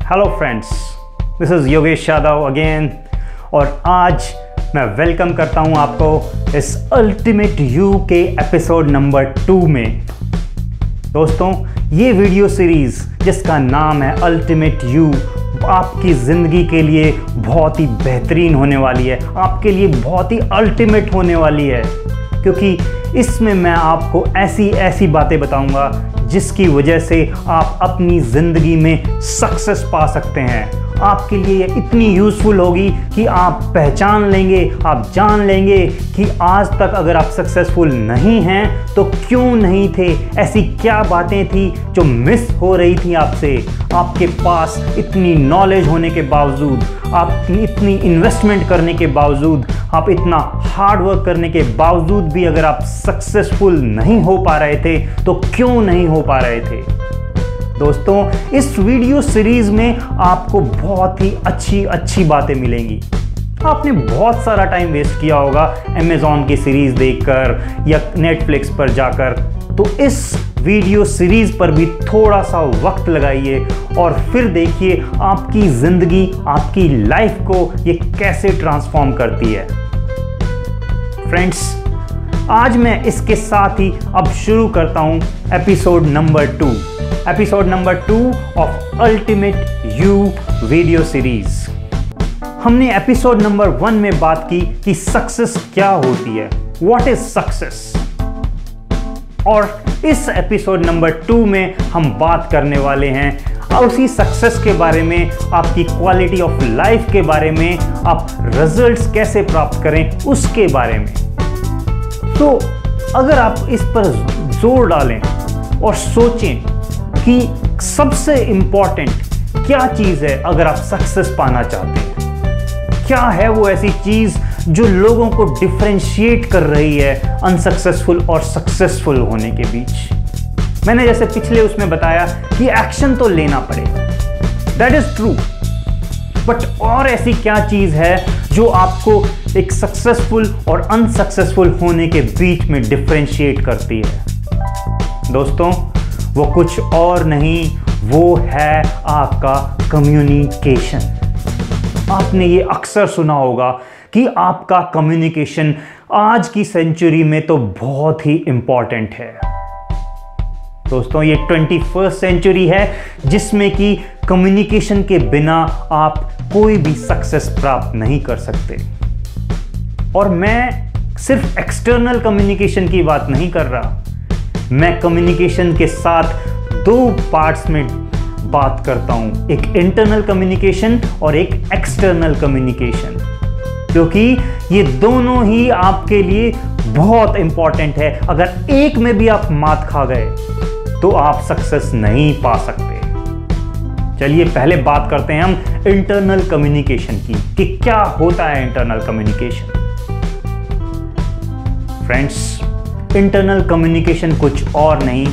Hello friends, this is Yogesh Yadav again और आज मैं वेलकम करता हूं आपको इस अल्टीमेट यू के एपिसोड नंबर 2 में। दोस्तों, ये वीडियो सीरीज़ जिसका नाम है अल्टीमेट यू आपकी ज़िंदगी के लिए बहुत ही बेहतरीन होने वाली है, आपके लिए बहुत ही अल्टीमेट होने वाली है, क्योंकि इसमें मैं आपको ऐसी बातें बताऊंगा जिसकी वजह से आप अपनी ज़िंदगी में सक्सेस पा सकते हैं। आपके लिए ये इतनी यूज़फुल होगी कि आप पहचान लेंगे, आप जान लेंगे कि आज तक अगर आप सक्सेसफुल नहीं हैं तो क्यों नहीं थे, ऐसी क्या बातें थी जो मिस हो रही थी आपसे। आपके पास इतनी नॉलेज होने के बावजूद, आप इतनी इन्वेस्टमेंट करने के बावजूद, आप इतना हार्ड वर्क करने के बावजूद भी अगर आप सक्सेसफुल नहीं हो पा रहे थे तो क्यों नहीं हो पा रहे थे। दोस्तों, इस वीडियो सीरीज में आपको बहुत ही अच्छी बातें मिलेंगी। आपने बहुत सारा टाइम वेस्ट किया होगा अमेज़ॉन की सीरीज देखकर या नेटफ्लिक्स पर जाकर, तो इस वीडियो सीरीज पर भी थोड़ा सा वक्त लगाइए और फिर देखिए आपकी ज़िंदगी, आपकी लाइफ को ये कैसे ट्रांसफॉर्म करती है। फ्रेंड्स, आज मैं इसके साथ ही अब शुरू करता हूँ episode number 2 of ultimate you video series. हमने एपिसोड नंबर 1 में बात की कि सक्सेस क्या होती है, व्हाट इज सक्सेस, और इस एपिसोड नंबर 2 में हम बात करने वाले हैं उसी सक्सेस के बारे में, आपकी क्वालिटी ऑफ लाइफ के बारे में, आप रिजल्ट्स कैसे प्राप्त करें उसके बारे में। तो अगर आप इस पर जोर डालें और सोचें कि सबसे इंपॉर्टेंट क्या चीज़ है अगर आप सक्सेस पाना चाहते हैं, क्या है वो ऐसी चीज़ जो लोगों को डिफरेंशिएट कर रही है अनसक्सेसफुल और सक्सेसफुल होने के बीच। मैंने जैसे पिछले उसमें बताया कि एक्शन तो लेना पड़ेगा, दैट इज ट्रू, बट और ऐसी क्या चीज़ है जो आपको एक सक्सेसफुल और अनसक्सेसफुल होने के बीच में डिफरेंशिएट करती है। दोस्तों, वो कुछ और नहीं, वो है आपका कम्युनिकेशन। आपने ये अक्सर सुना होगा कि आपका कम्युनिकेशन आज की सेंचुरी में तो बहुत ही इंपॉर्टेंट है। दोस्तों, ये 21st सेंचुरी है जिसमें कि कम्युनिकेशन के बिना आप कोई भी सक्सेस प्राप्त नहीं कर सकते। और मैं सिर्फ एक्सटर्नल कम्युनिकेशन की बात नहीं कर रहा, मैं कम्युनिकेशन के साथ 2 पार्ट्स में बात करता हूं, एक इंटरनल कम्युनिकेशन और एक एक्सटर्नल कम्युनिकेशन, क्योंकि ये दोनों ही आपके लिए बहुत इंपॉर्टेंट है। अगर एक में भी आप मात खा गए तो आप सक्सेस नहीं पा सकते। चलिए पहले बात करते हैं हम इंटरनल कम्युनिकेशन की कि क्या होता है internal communication. Friends, internal communication कुछ और नहीं,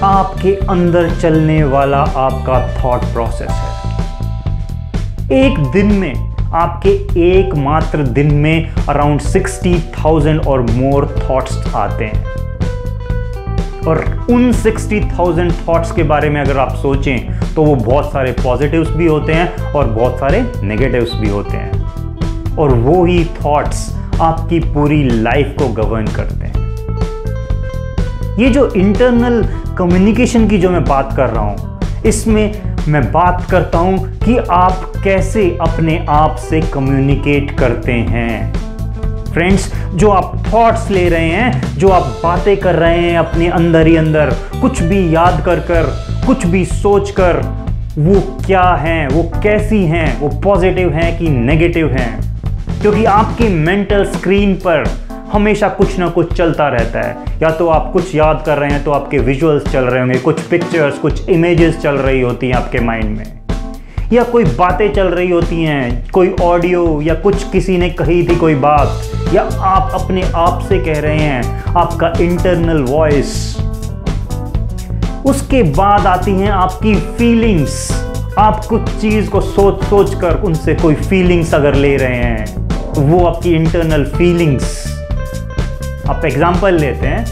आपके अंदर चलने वाला आपका थॉट प्रोसेस है। एक दिन में, आपके एकमात्र दिन में अराउंड 60,000 और मोर थॉट्स आते हैं, और उन 60,000 थॉट्स के बारे में अगर आप सोचें तो वो बहुत सारे पॉजिटिव्स भी होते हैं और बहुत सारे नेगेटिव्स भी होते हैं, और वो ही थॉट्स आपकी पूरी लाइफ को गवर्न करते हैं। ये जो इंटरनल कम्युनिकेशन की जो मैं बात कर रहा हूं, इसमें मैं बात करता हूं कि आप कैसे अपने आप से कम्युनिकेट करते हैं। फ्रेंड्स, जो आप थॉट्स ले रहे हैं, जो आप बातें कर रहे हैं अपने अंदर ही अंदर, कुछ भी याद कर कुछ भी सोच कर, वो क्या हैं, वो कैसी हैं, वो पॉजिटिव हैं कि नेगेटिव हैं, क्योंकि आपकी मेंटल स्क्रीन पर हमेशा कुछ ना कुछ चलता रहता है। या तो आप कुछ याद कर रहे हैं तो आपके विजुअल्स चल रहे होंगे, कुछ पिक्चर्स, कुछ इमेजेस चल रही होती हैं आपके माइंड में, या कोई बातें चल रही होती हैं, कोई ऑडियो, या कुछ किसी ने कही थी कोई बात, या आप अपने आप से कह रहे हैं, आपका इंटरनल वॉइस। उसके बाद आती हैं आपकी फीलिंग्स। आप कुछ चीज़ को सोच कर उनसे कोई फीलिंग्स अगर ले रहे हैं, वो आपकी इंटरनल फीलिंग्स। आप एग्जाम्पल लेते हैं,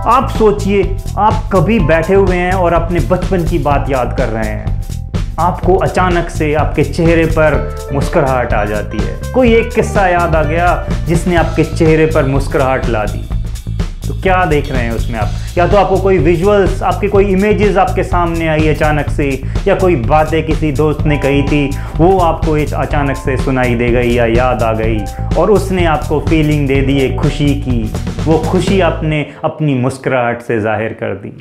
आप सोचिए आप कभी बैठे हुए हैं और अपने बचपन की बात याद कर रहे हैं, आपको अचानक से आपके चेहरे पर मुस्कुराहट आ जाती है। कोई एक किस्सा याद आ गया जिसने आपके चेहरे पर मुस्कुराहट ला दी। तो क्या देख रहे हैं उसमें आप? या तो आपको कोई विजुअल्स, आपके कोई इमेजेस आपके सामने आई अचानक से, या कोई बातें किसी दोस्त ने कही थी वो आपको अचानक से सुनाई दे गई या याद आ गई और उसने आपको फीलिंग दे दी एक खुशी की। वो खुशी आपने अपनी मुस्कुराहट से जाहिर कर दी।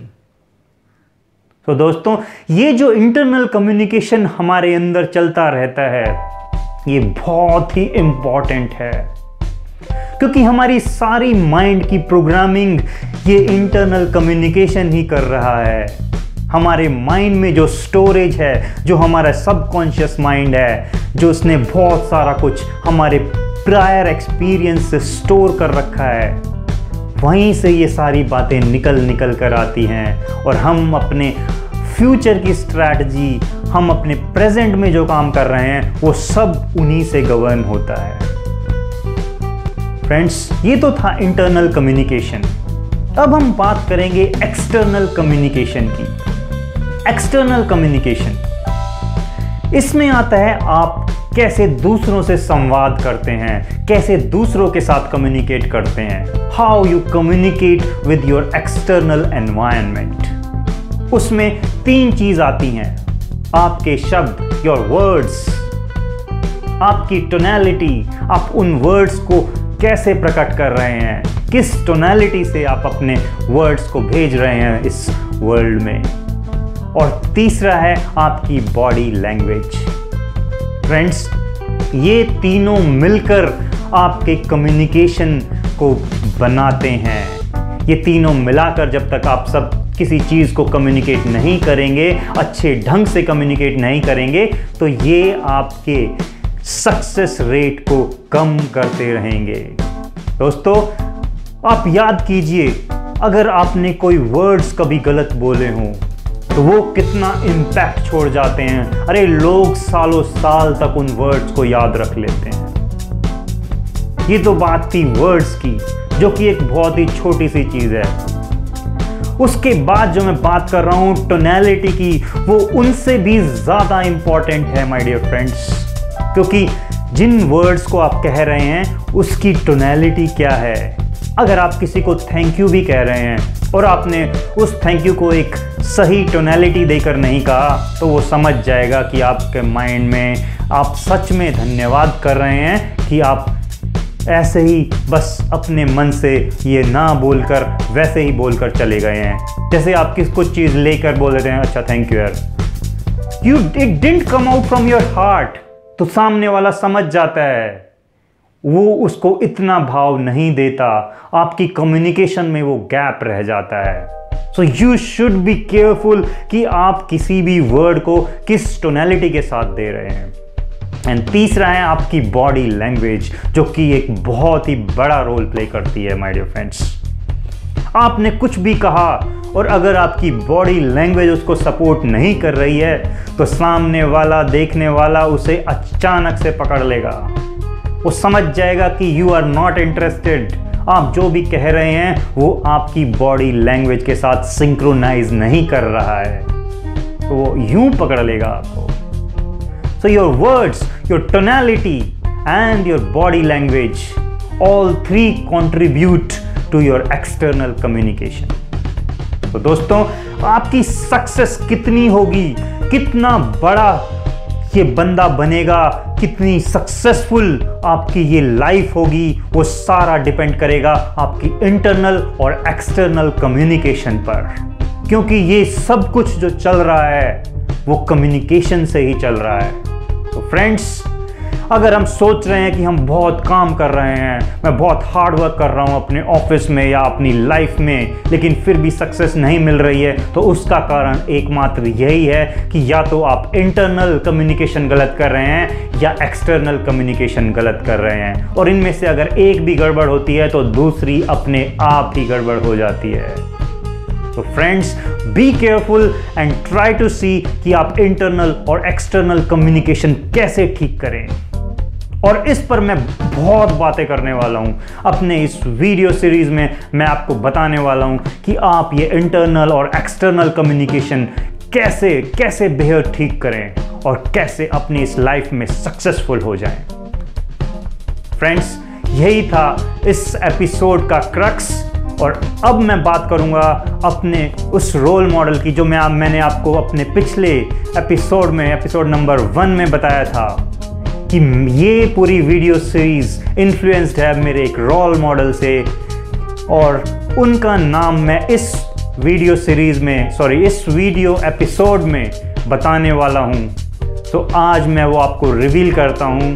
तो दोस्तों, ये जो इंटरनल कम्युनिकेशन हमारे अंदर चलता रहता है ये बहुत ही इम्पॉर्टेंट है, क्योंकि हमारी सारी माइंड की प्रोग्रामिंग ये इंटरनल कम्युनिकेशन ही कर रहा है। हमारे माइंड में जो स्टोरेज है, जो हमारा सबकॉन्शियस माइंड है, जो उसने बहुत सारा कुछ हमारे प्रायर एक्सपीरियंस से स्टोर कर रखा है, वहीं से ये सारी बातें निकल कर आती हैं और हम अपने फ्यूचर की स्ट्रैटेजी, हम अपने प्रेजेंट में जो काम कर रहे हैं वो सब उन्हीं से गवर्न होता है। फ्रेंड्स, ये तो था इंटरनल कम्युनिकेशन। अब हम बात करेंगे एक्सटर्नल कम्युनिकेशन की। एक्सटर्नल कम्युनिकेशन, इसमें आता है आप कैसे दूसरों से संवाद करते हैं, कैसे दूसरों के साथ कम्युनिकेट करते हैं। How you communicate with your external environment. उसमें 3 चीज आती हैं, आपके शब्द, योर वर्ड्स, आपकी टोनैलिटी, आप उन वर्ड्स को कैसे प्रकट कर रहे हैं, किस टोनैलिटी से आप अपने वर्ड्स को भेज रहे हैं इस वर्ल्ड में। और तीसरा है आपकी बॉडी लैंग्वेज। फ्रेंड्स, ये तीनों मिलकर आपके कम्युनिकेशन को बनाते हैं। ये तीनों मिलाकर जब तक आप सब किसी चीज़ को कम्युनिकेट नहीं करेंगे, अच्छे ढंग से कम्युनिकेट नहीं करेंगे, तो ये आपके सक्सेस रेट को कम करते रहेंगे। दोस्तों, आप याद कीजिए, अगर आपने कोई वर्ड्स कभी गलत बोले हों तो वो कितना इम्पैक्ट छोड़ जाते हैं। अरे, लोग सालों साल तक उन वर्ड्स को याद रख लेते हैं। ये तो बात थी वर्ड्स की, जो कि एक बहुत ही छोटी सी चीज़ है। उसके बाद जो मैं बात कर रहा हूँ टोनैलिटी की, वो उनसे भी ज़्यादा इंपॉर्टेंट है माय डियर फ्रेंड्स, क्योंकि जिन वर्ड्स को आप कह रहे हैं उसकी टोनैलिटी क्या है। अगर आप किसी को थैंक यू भी कह रहे हैं और आपने उस थैंक यू को एक सही टोनैलिटी देकर नहीं कहा, तो वो समझ जाएगा कि आपके माइंड में आप सच में धन्यवाद कर रहे हैं, कि आप ऐसे ही बस अपने मन से ये ना बोलकर वैसे ही बोलकर चले गए हैं। जैसे आप कुछ चीज़ लेकर बोल रहे हैं, अच्छा थैंक यू यार, it didn't come out from your heart, तो सामने वाला समझ जाता है, वो उसको इतना भाव नहीं देता, आपकी कम्युनिकेशन में वो गैप रह जाता है। So you should be careful कि आप किसी भी वर्ड को किस टोनैलिटी के साथ दे रहे हैं। एंड तीसरा है आपकी बॉडी लैंग्वेज, जो कि एक बहुत ही बड़ा रोल प्ले करती है माय डियर फ्रेंड्स। आपने कुछ भी कहा और अगर आपकी बॉडी लैंग्वेज उसको सपोर्ट नहीं कर रही है, तो सामने वाला, देखने वाला उसे अचानक से पकड़ लेगा। वो समझ जाएगा कि यू आर नॉट इंटरेस्टेड। आप जो भी कह रहे हैं वो आपकी बॉडी लैंग्वेज के साथ सिंक्रोनाइज नहीं कर रहा है, तो वो यूं पकड़ लेगा आपको। So your words, your tonality and your body language, all 3 contribute to your external communication. तो दोस्तों, आपकी सक्सेस कितनी होगी, कितना बड़ा ये बंदा बनेगा, कितनी सक्सेसफुल आपकी ये लाइफ होगी, वो सारा डिपेंड करेगा आपकी इंटरनल और एक्सटर्नल कम्युनिकेशन पर। क्योंकि ये सब कुछ जो चल रहा है वो कम्युनिकेशन से ही चल रहा है। तो फ्रेंड्स, अगर हम सोच रहे हैं कि हम बहुत काम कर रहे हैं, मैं बहुत हार्ड वर्क कर रहा हूं अपने ऑफिस में या अपनी लाइफ में, लेकिन फिर भी सक्सेस नहीं मिल रही है, तो उसका कारण एकमात्र यही है कि या तो आप इंटरनल कम्युनिकेशन गलत कर रहे हैं या एक्सटर्नल कम्युनिकेशन गलत कर रहे हैं। और इनमें से अगर एक भी गड़बड़ होती है तो दूसरी अपने आप ही गड़बड़ हो जाती है। तो friends, be careful and try to see कि आप इंटरनल और एक्सटर्नल कम्युनिकेशन कैसे ठीक करें। और इस पर मैं बहुत बातें करने वाला हूं अपने इस वीडियो सीरीज में। मैं आपको बताने वाला हूं कि आप ये इंटरनल और एक्सटर्नल कम्युनिकेशन कैसे कैसे बिहेव ठीक करें और कैसे अपनी इस लाइफ में सक्सेसफुल हो जाएं। फ्रेंड्स, यही था इस एपिसोड का क्रक्स। और अब मैं बात करूंगा अपने उस रोल मॉडल की जो मैंने आपको अपने पिछले एपिसोड में, एपिसोड नंबर 1 में बताया था कि ये पूरी वीडियो सीरीज इन्फ्लुएंस्ड है मेरे एक रोल मॉडल से, और उनका नाम मैं इस वीडियो सीरीज में, इस वीडियो एपिसोड में बताने वाला हूं। तो आज मैं वो आपको रिवील करता हूं,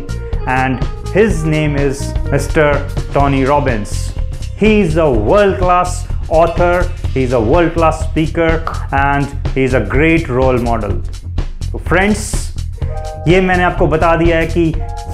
and his name is mister Tony Robbins. He is a world-class author, he is a world-class speaker, and he is a great role model. तो friends, ये मैंने आपको बता दिया है कि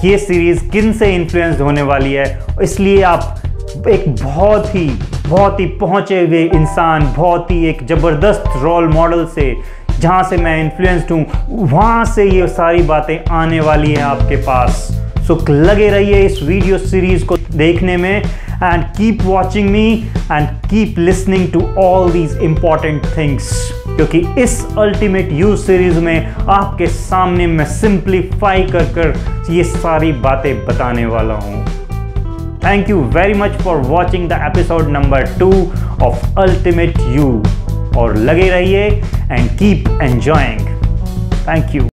ये सीरीज़ किन से इन्फ्लुएंस होने वाली है, इसलिए आप एक बहुत ही पहुँचे हुए इंसान, बहुत ही एक ज़बरदस्त रोल मॉडल से, जहाँ से मैं इन्फ्लुएंस्ड हूँ, वहाँ से ये सारी बातें आने वाली हैं आपके पास। सो लगे रहिए इस वीडियो सीरीज़ को देखने में, and keep watching me and keep listening to all these important things, क्योंकि इस अल्टीमेट यू सीरीज में आपके सामने मैं सिंप्लीफाई कर ये सारी बातें बताने वाला हूँ। Thank you very much for watching the episode number 2 of ultimate you, और लगे रहिए and keep enjoying. Thank you.